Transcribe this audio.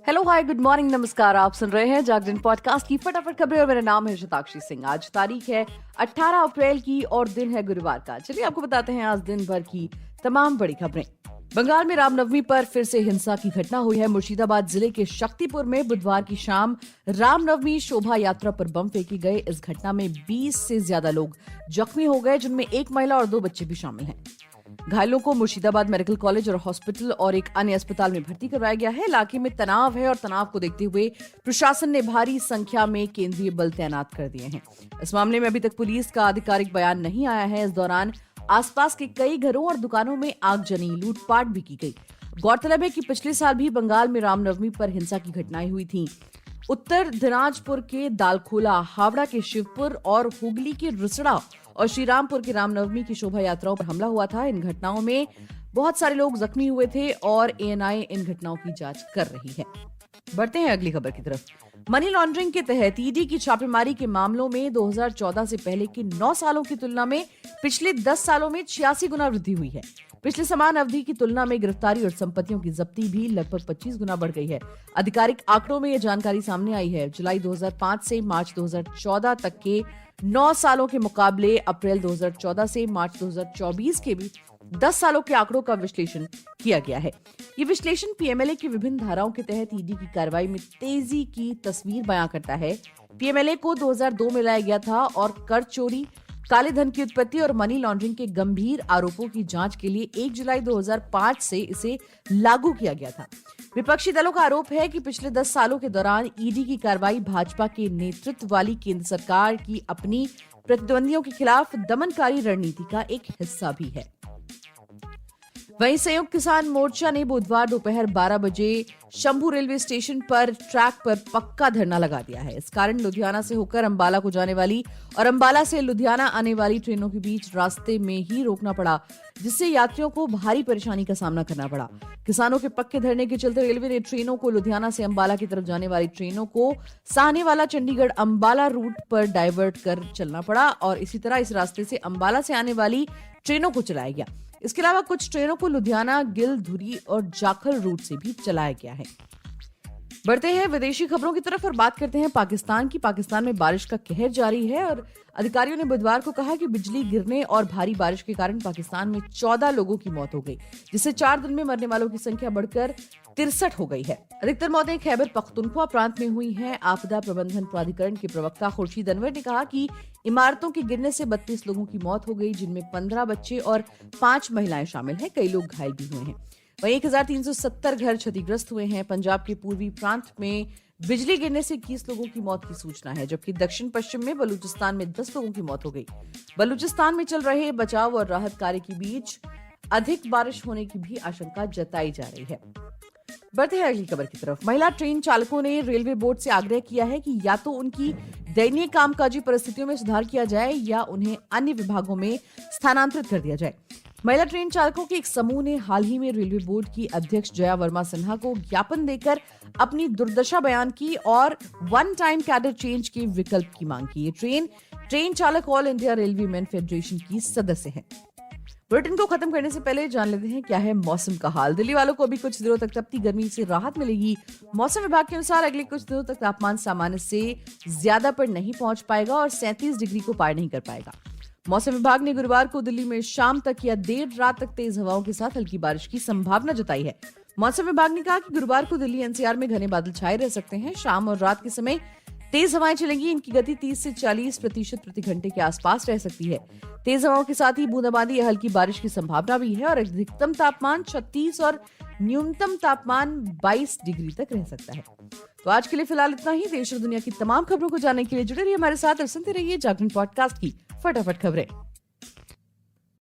Hello hi good morning नमस्कार। आप सुन रहे हैं जागरण पॉडकास्ट की फटाफट खबरें और मेरा नाम है शताक्षी सिंह। आज तारीख है 18 अप्रैल की और दिन है गुरुवार का। चलिए आपको बताते हैं आज दिन भर की तमाम बड़ी खबरें। बंगाल में रामनवमी पर फिर से हिंसा की घटना हुई है। मुर्शिदाबाद जिले के शक्तिपुर में बुधवार की शाम रामनवमी शोभा यात्रा पर बम फेंके गए। इस घटना में 20 से ज्यादा लोग जख्मी हो गए, जिनमें एक महिला और 2 बच्चे भी शामिल हैं। घायलों को मुर्शिदाबाद मेडिकल कॉलेज और हॉस्पिटल और एक अन्य अस्पताल में भर्ती करवाया गया है। इलाके में तनाव है और तनाव को देखते हुए प्रशासन ने भारी संख्या में केंद्रीय बल तैनात कर दिए हैं। इस मामले में अभी तक पुलिस का आधिकारिक बयान नहीं आया है। इस दौरान आसपास के कई घरों और दुकानों में आगजनी लूटपाट भी की गई। गौरतलब है कि पिछले साल भी बंगाल में रामनवमी पर हिंसा की घटनाएं हुई थीं। उत्तर दिनाजपुर के दालखोला, हावड़ा के शिवपुर और हुगली के रिसड़ा और श्रीरामपुर की रामनवमी की शोभा यात्राओं पर हमला हुआ था। इन घटनाओं में बहुत सारे लोग जख्मी हुए थे और एएनआई इन घटनाओं की जांच कर रही है। बढ़ते हैं अगली खबर की तरफ। मनी लॉन्ड्रिंग के तहत ईडी की छापेमारी के मामलों में 2014 से पहले के 9 सालों की तुलना में पिछले 10 सालों में 86 गुना वृद्धि हुई है। पिछले समान अवधि की तुलना में गिरफ्तारी और संपत्तियों की जब्ती भी लगभग 25 गुना बढ़ गई है। आधिकारिक आंकड़ों में यह जानकारी सामने आई है। जुलाई 2005 से मार्च 2014 तक के 9 सालों के मुकाबले अप्रैल 2014 से मार्च 2024 के भी 10 सालों के आंकड़ों का विश्लेषण किया गया है। ये विश्लेषण पीएमएलए की विभिन्न धाराओं के तहत ईडी की कार्रवाई में तेजी की तस्वीर बयां करता है। पीएमएलए को 2002 में लाया गया था और कर चोरी, काले धन की उत्पत्ति और मनी लॉन्ड्रिंग के गंभीर आरोपों की जांच के लिए 1 जुलाई 2005 से इसे लागू किया गया था। विपक्षी दलों का आरोप है कि पिछले 10 सालों के दौरान ईडी की कार्रवाई भाजपा के नेतृत्व वाली केंद्र सरकार की अपनी प्रतिद्वंदियों के खिलाफ दमनकारी रणनीति का एक हिस्सा भी है। वहीं संयुक्त किसान मोर्चा ने बुधवार दोपहर 12 बजे शंभू रेलवे स्टेशन पर ट्रैक पर पक्का धरना लगा दिया है। इस कारण लुधियाना से होकर अंबाला को जाने वाली और अंबाला से लुधियाना आने वाली ट्रेनों के बीच रास्ते में ही रोकना पड़ा, जिससे यात्रियों को भारी परेशानी का सामना करना पड़ा। किसानों के पक्के धरने के चलते रेलवे ने ट्रेनों को लुधियाना से अंबाला की तरफ जाने वाली ट्रेनों को साहनेवाला चंडीगढ़ अंबाला रूट पर डाइवर्ट कर चलना पड़ा और इसी तरह इस रास्ते से अंबाला से आने वाली ट्रेनों को चलाया गया। इसके अलावा कुछ ट्रेनों को लुधियाना, गिल, धुरी और जाखल रूट से भी चलाया गया है। बढ़ते हैं विदेशी खबरों की तरफ और बात करते हैं पाकिस्तान की। पाकिस्तान में बारिश का कहर जारी है और अधिकारियों ने बुधवार को कहा कि बिजली गिरने और भारी बारिश के कारण पाकिस्तान में 14 लोगों की मौत हो गई, जिससे 4 दिन में मरने वालों की संख्या बढ़कर 63 हो गई है। अधिकतर मौतें खैबर पख्तूनख्वा प्रांत में हुई हैं। आपदा प्रबंधन प्राधिकरण के प्रवक्ता खुर्शीद अनवर ने कहा कि इमारतों के गिरने से 32 लोगों की मौत हो गई, जिनमें 15 बच्चे और 5 महिलाएं शामिल हैं। कई लोग घायल भी हुए हैं। वहीं 1370 घर क्षतिग्रस्त हुए हैं। पंजाब के पूर्वी प्रांत में बिजली गिरने से 21 लोगों की मौत की सूचना है, जबकि दक्षिण पश्चिम में बलूचिस्तान में 10 लोगों की मौत हो गई। बलूचिस्तान में चल रहे बचाव और राहत कार्य के बीच अधिक बारिश होने की भी आशंका जताई जा रही है। बढ़ते हैं अगली खबर की तरफ। महिला ट्रेन चालकों ने रेलवे बोर्ड से आग्रह किया है कि या तो उनकी दयनीय कामकाजी परिस्थितियों में सुधार किया जाए या उन्हें अन्य विभागों में स्थानांतरित कर दिया जाए। महिला ट्रेन चालकों के एक समूह ने हाल ही में रेलवे बोर्ड की अध्यक्ष जया वर्मा सिन्हा को ज्ञापन देकर अपनी दुर्दशा बयान की और वन टाइम कैडर चेंज के विकल्प की मांग की। ये ट्रेन चालक all India railway man federation की सदस्य हैं। बुलेटिन को खत्म करने से पहले जान लेते हैं क्या है मौसम का हाल। दिल्ली वालों को अभी कुछ दिनों तक तपती गर्मी से राहत मिलेगी। मौसम विभाग के अनुसार अगले कुछ दिनों तक तापमान सामान्य से ज्यादा पर नहीं पहुंच पाएगा और 37 डिग्री को पार नहीं कर पाएगा। मौसम विभाग ने गुरुवार को दिल्ली में शाम तक या देर रात तक तेज हवाओं के साथ हल्की बारिश की संभावना जताई है। मौसम विभाग ने कहा कि गुरुवार को दिल्ली एनसीआर में घने बादल छाए रह सकते हैं। शाम और रात के समय तेज हवाएं चलेंगी। इनकी गति 30 से 40% प्रति घंटे के आसपास रह सकती है। तेज हवाओं के साथ ही बूंदाबांदी या हल्की बारिश की संभावना भी है और अधिकतम तापमान 36 और न्यूनतम तापमान 22 डिग्री तक रह सकता है। तो आज के लिए फिलहाल इतना ही। देश और दुनिया की तमाम खबरों को जानने के लिए जुड़े रहिए हमारे साथ और सुनते रहिए जागरण पॉडकास्ट की फटाफट खबरें।